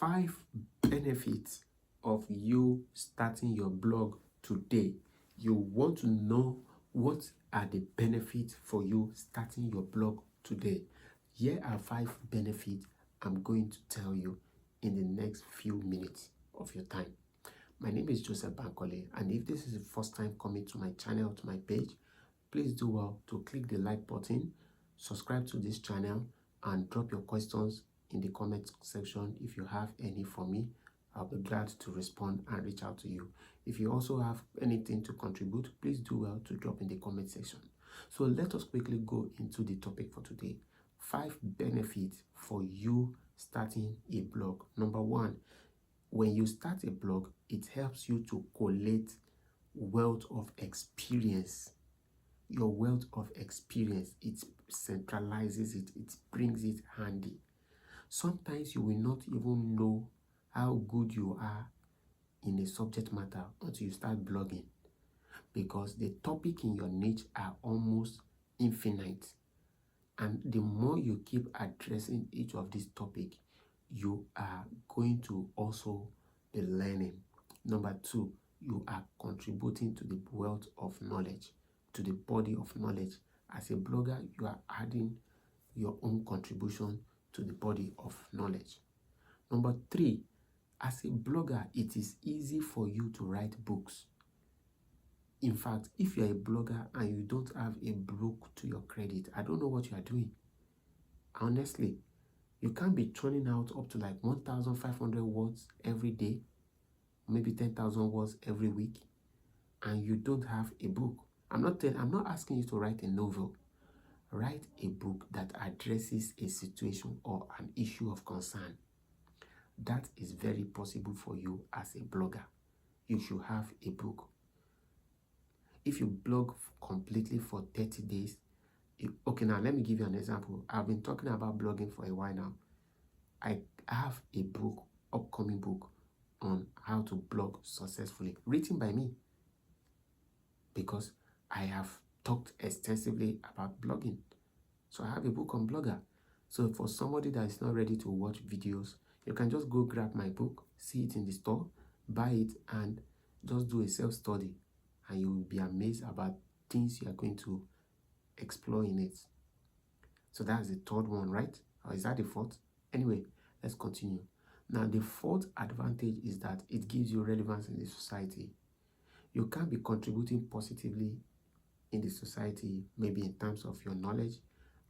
5 benefits of you starting your blog today. You want to know what are the benefits for you starting your blog today. Here are 5 benefits I'm going to tell you in the next few minutes of your time. My name is Joseph Bankole, and if this is the first time coming to my channel, to my page, please do well to click the like button, subscribe to this channel, and drop your questions in the comment section. If you have any for me, I'll be glad to respond and reach out to you. If you also have anything to contribute, please do well to drop in the comment section. So let us quickly go into the topic for today. 5 benefits for you starting a blog. Number 1, when you start a blog, it helps you to collate wealth of experience. Your wealth of experience, it centralizes it, it brings it handy. Sometimes you will not even know how good you are in a subject matter until you start blogging, because the topic in your niche are almost infinite, and the more you keep addressing each of these topics, you are going to also be learning. Number 2, you are contributing to the wealth of knowledge, to the body of knowledge. As a blogger, you are adding your own contribution to the body of knowledge. Number 3, as a blogger, it is easy for you to write books. In fact, if you're a blogger and you don't have a book to your credit, I don't know what you are doing. Honestly, you can't be churning out up to like 1,500 words every day, maybe 10,000 words every week, and you don't have a book. I'm not asking you to write a novel. Write a book that addresses a situation or an issue of concern. That is very possible for you as a blogger. You should have a book. If you blog completely for 30 days, okay, now let me give you an example. I've been talking about blogging for a while now. I have a book, upcoming book, on how to blog successfully, written by me, because I have talked extensively about blogging. So I have a book on Blogger. So for somebody that is not ready to watch videos, you can just go grab my book, see it in the store, buy it, and just do a self-study, and you will be amazed about things you are going to explore in it. So that's the third one, right? Or is that the fourth? Anyway, let's continue. Now, the fourth advantage is that it gives you relevance in the society. You can be contributing positively in the society, maybe in terms of your knowledge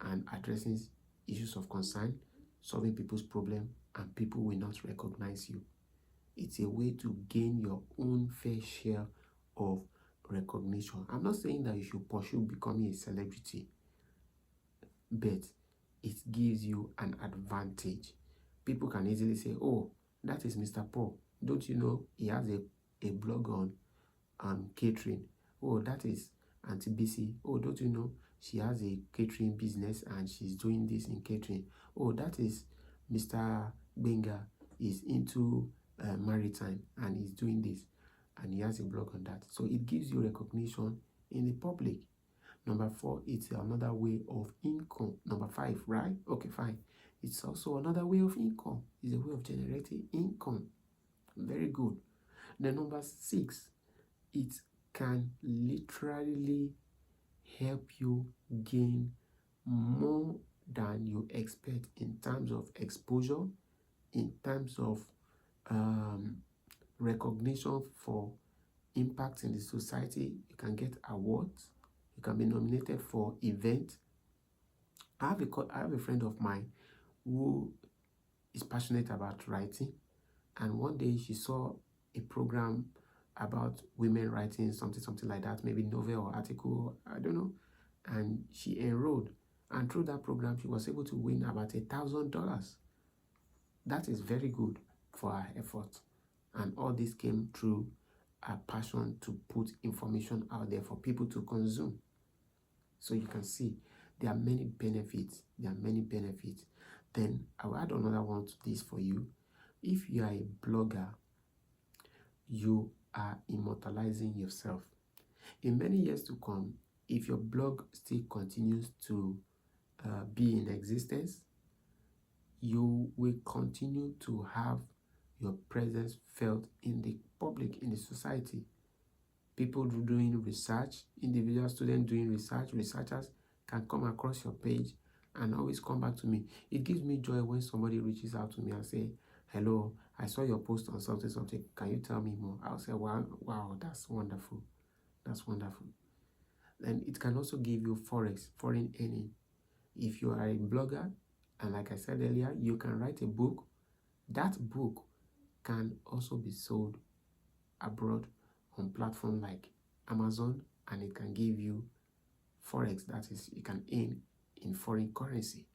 and addressing issues of concern, solving people's problem, and people will not recognize you. It's a way to gain your own fair share of recognition. I'm not saying that you should pursue becoming a celebrity, but it gives you an advantage. People can easily say, oh, that is Mr. Paul. Don't you know he has a blog on catering? Oh, that is Auntie BC. Oh, don't you know she has a catering business and she's doing this in catering? Oh, that is Mr. Benga. He's into maritime and he's doing this and he has a blog on that. So it gives you recognition in the public. Number 4, it's another way of income. Number 5, right? Okay, fine. It's also another way of income. It's a way of generating income. Very good. Then number 6, it can literally help you gain more than you expect in terms of exposure, in terms of recognition for impact in the society. You can get awards. You can be nominated for events. I have a friend of mine who is passionate about writing, and one day she saw a program about women writing something like that, maybe novel or article, I don't know, and she enrolled, and through that program she was able to win about $1,000. That is very good for her effort, and all this came through a passion to put information out there for people to consume. So you can see there are many benefits. Then I'll add another one to this for you. If you are a blogger, you are immortalizing yourself. In many years to come, if your blog still continues to be in existence, you will continue to have your presence felt in the public, in the society. People doing research, individual students doing research, researchers can come across your page and always come back to me. It gives me joy when somebody reaches out to me and say, hello, I saw your post on something. Can you tell me more? I'll say, wow, that's wonderful. That's wonderful. Then it can also give you forex, foreign earning. If you are a blogger, and like I said earlier, you can write a book. That book can also be sold abroad on platforms like Amazon, and it can give you forex, that is, you can earn in foreign currency.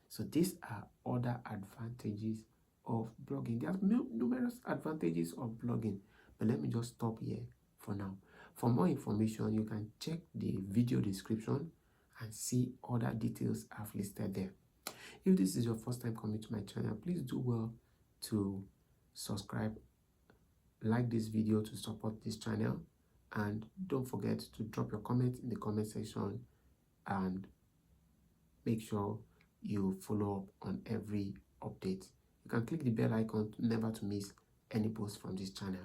So these are other advantages of blogging. There are numerous advantages of blogging, but let me just stop here for now. For more information, you can check the video description and see other details I've listed there. If this is your first time coming to my channel, please do well to subscribe, like this video to support this channel, and don't forget to drop your comment in the comment section, and make sure you follow up on every update. You can click the bell icon never to miss any post from this channel.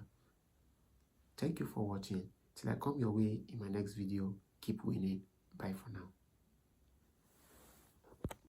Thank you for watching. Till I come your way in my next video, keep winning. Bye for now.